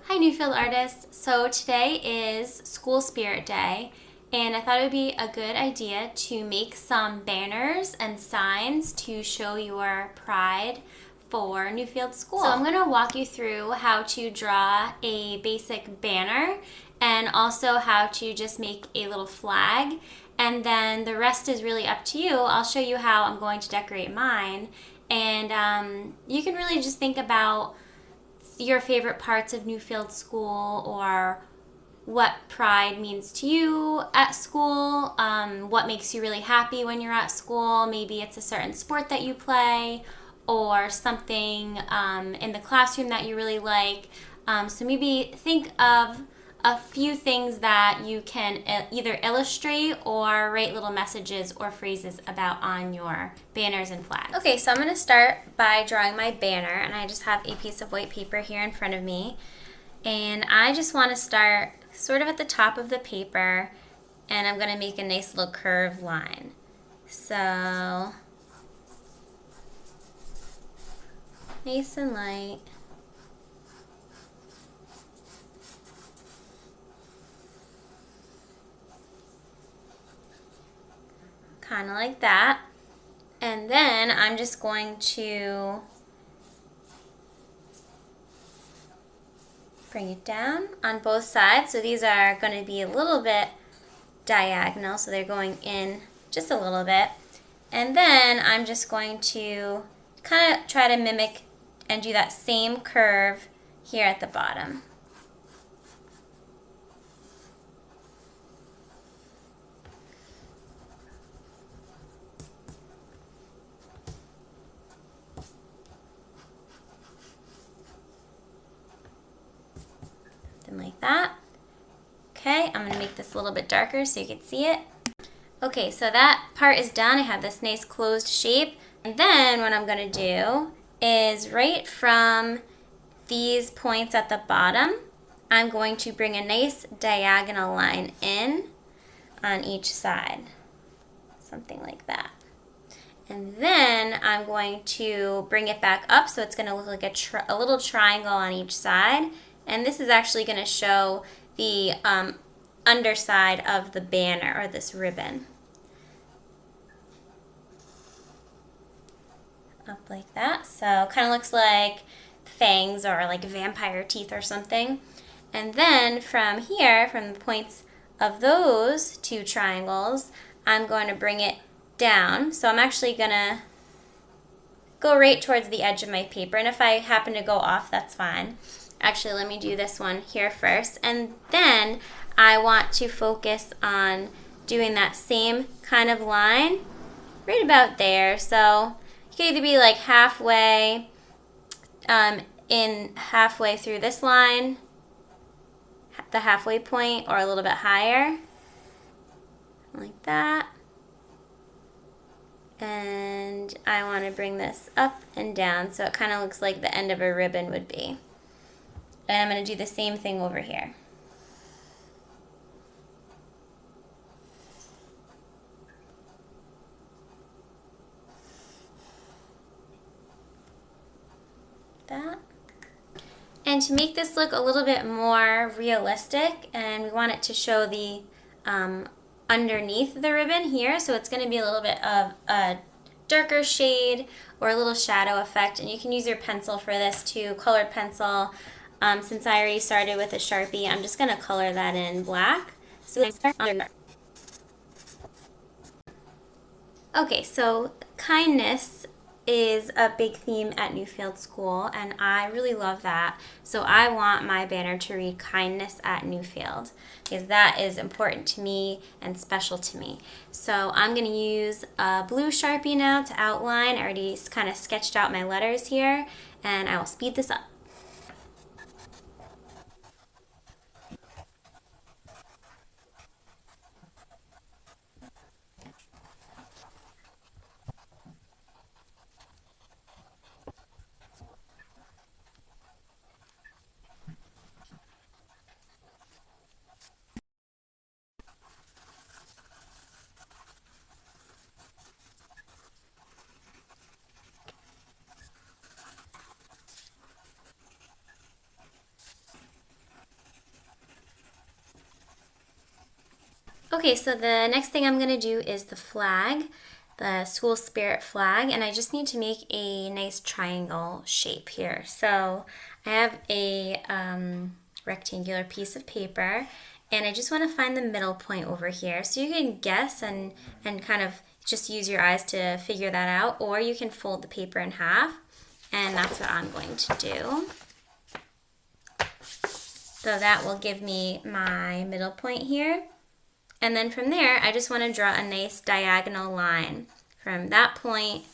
Hi Newfield artists. So today is School Spirit Day and I thought it would be a good idea to make some banners and signs to show your pride for Newfield School. So I'm going to walk you through how to draw a basic banner and also how to just make a little flag, and then the rest is really up to you. I'll show you how I'm going to decorate mine, and you can really just think about your favorite parts of Newfield School, or what pride means to you at school, what makes you really happy when you're at school. Maybe it's a certain sport that you play or something in the classroom that you really like. So maybe think of a few things that you can either illustrate or write little messages or phrases about on your banners and flags. Okay, so I'm going to start by drawing my banner, and I just have a piece of white paper here in front of me. And I just want to start sort of at the top of the paper, and I'm going to make a nice little curved line. So, nice and light. Kind of like that. And then I'm just going to bring it down on both sides. So these are going to be a little bit diagonal, so they're going in just a little bit. And then I'm just going to kind of try to mimic and do that same curve here at the bottom. Something like that. Okay, I'm going to make this a little bit darker so you can see it. Okay, so that part is done. I have this nice closed shape. And then what I'm going to do is right from these points at the bottom, I'm going to bring a nice diagonal line in on each side. Something like that. And then I'm going to bring it back up so it's going to look like a little triangle on each side. And this is actually going to show the underside of the banner, or this ribbon. Up like that. So kind of looks like fangs or like vampire teeth or something. And then from here, from the points of those two triangles, I'm going to bring it down. So I'm actually going to go right towards the edge of my paper. And if I happen to go off, that's fine. Actually, let me do this one here first. And then I want to focus on doing that same kind of line right about there. So you can either be like halfway halfway through this line, the halfway point, or a little bit higher, like that. And I want to bring this up and down so it kind of looks like the end of a ribbon would be. And I'm going to do the same thing over here. That. And to make this look a little bit more realistic, and we want it to show the underneath the ribbon here, so it's going to be a little bit of a darker shade or a little shadow effect. And you can use your pencil for this too, colored pencil. Since I already started with a Sharpie, I'm just going to color that in black. Okay, so kindness is a big theme at Newfield School, and I really love that. So I want my banner to read kindness at Newfield, because that is important to me and special to me. So I'm going to use a blue Sharpie now to outline. I already kind of sketched out my letters here, and I will speed this up. Okay, so the next thing I'm gonna do is the flag, the school spirit flag, and I just need to make a nice triangle shape here. So I have a rectangular piece of paper, and I just want to find the middle point over here. So you can guess and kind of just use your eyes to figure that out, or you can fold the paper in half, and that's what I'm going to do. So that will give me my middle point here. And then from there, I just want to draw a nice diagonal line from that point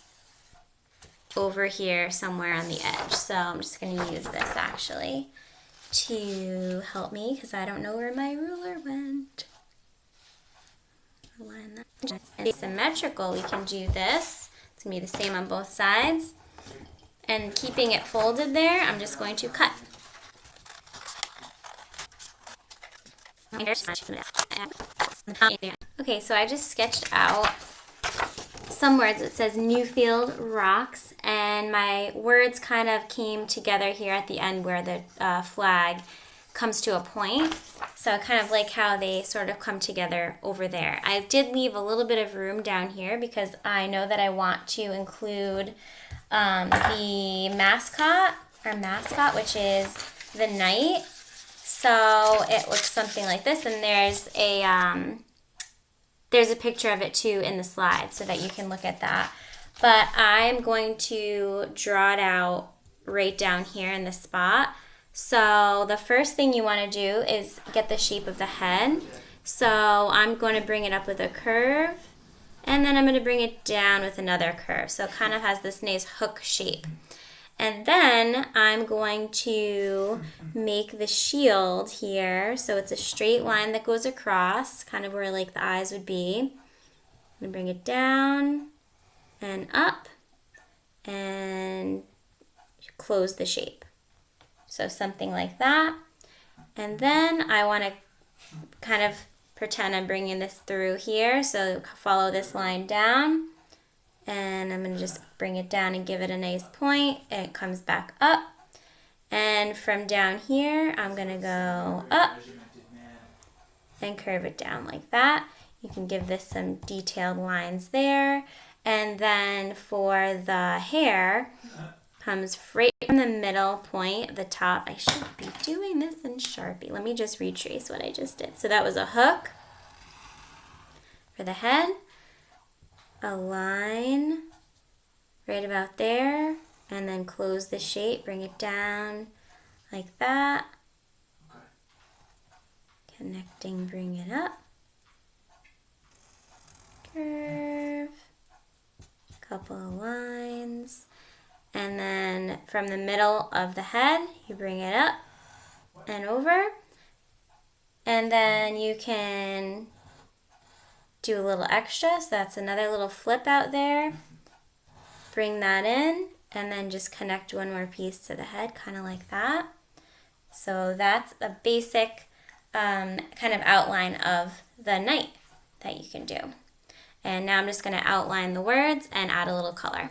over here somewhere on the edge. So I'm just going to use this actually to help me because I don't know where my ruler went. Align that. And symmetrical, we can do this. It's going to be the same on both sides. And keeping it folded there, I'm just going to cut. Okay, so I just sketched out some words. It says Newfield rocks, and my words kind of came together here at the end where the flag comes to a point. So kind of like how they sort of come together over there. I did leave a little bit of room down here because I know that I want to include the mascot, which is the knight. So it looks something like this, and there's a picture of it too in the slide so that you can look at that. But I'm going to draw it out right down here in the spot. So the first thing you want to do is get the shape of the head. So I'm going to bring it up with a curve, and then I'm going to bring it down with another curve. So it kind of has this nice hook shape. And then I'm going to make the shield here. So it's a straight line that goes across, kind of where like the eyes would be. I'm going to bring it down and up and close the shape. So something like that. And then I want to kind of pretend I'm bringing this through here. So follow this line down. And I'm going to just bring it down and give it a nice point. And it comes back up. And from down here, I'm going to go up and curve it down like that. You can give this some detailed lines there. And then for the hair, comes right from the middle point, the top. I should be doing this in Sharpie. Let me just retrace what I just did. So that was a hook for the head. A line right about there, and then close the shape, bring it down like that. Connecting, bring it up. Curve. Couple of lines. And then from the middle of the head, you bring it up and over. And then you can do a little extra, so that's another little flip out there. Bring that in, and then just connect one more piece to the head, kind of like that. So that's a basic kind of outline of the knight that you can do. And now I'm just going to outline the words and add a little color.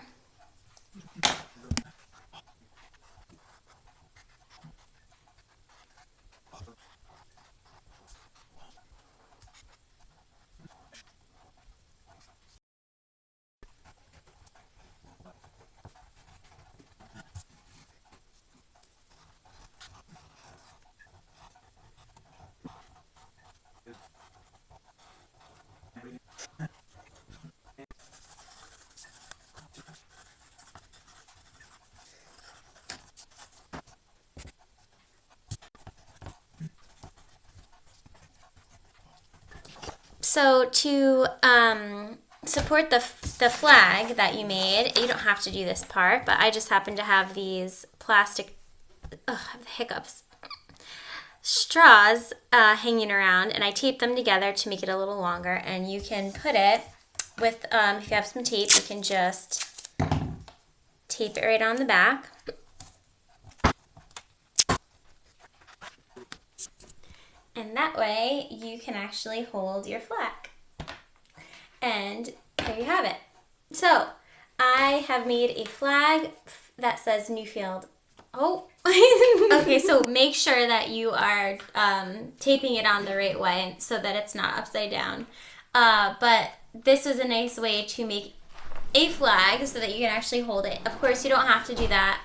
So to support the flag that you made, you don't have to do this part, but I just happen to have these plastic, hiccups, straws hanging around, and I taped them together to make it a little longer. And you can put it with, if you have some tape, you can just tape it right on the back. And that way you can actually hold your flag. And there you have it. So I have made a flag that says Newfield Oh, okay, so make sure that you are taping it on the right way so that it's not upside down. But this was a nice way to make a flag so that you can actually hold it. Of course, you don't have to do that.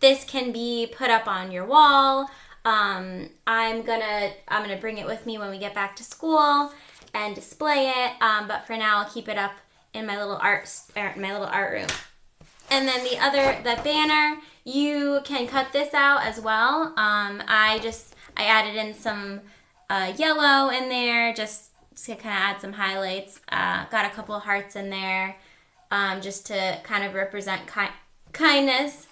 This can be put up on your wall. I'm gonna bring it with me when we get back to school and display it. But for now, I'll keep it up in my little art room. And then the banner, you can cut this out as well. I added in some yellow in there just to kind of add some highlights. Got a couple of hearts in there just to kind of represent kindness.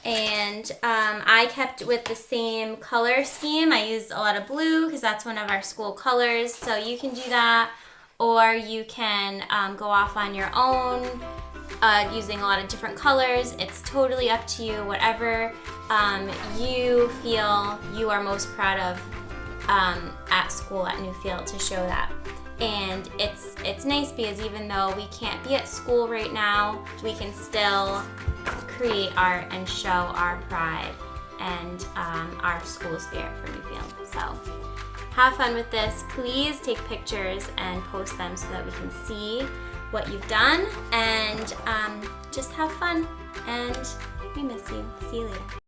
And I kept with the same color scheme. I used a lot of blue because that's one of our school colors. So you can do that, or you can go off on your own. Using a lot of different colors. It's totally up to you, whatever you feel you are most proud of at school at Newfield to show that. And it's nice because even though we can't be at school right now, we can still create art and show our pride and our school spirit for Newfield. So have fun with this. Please take pictures and post them so that we can see what you've done, and just have fun, and we miss you. See you later.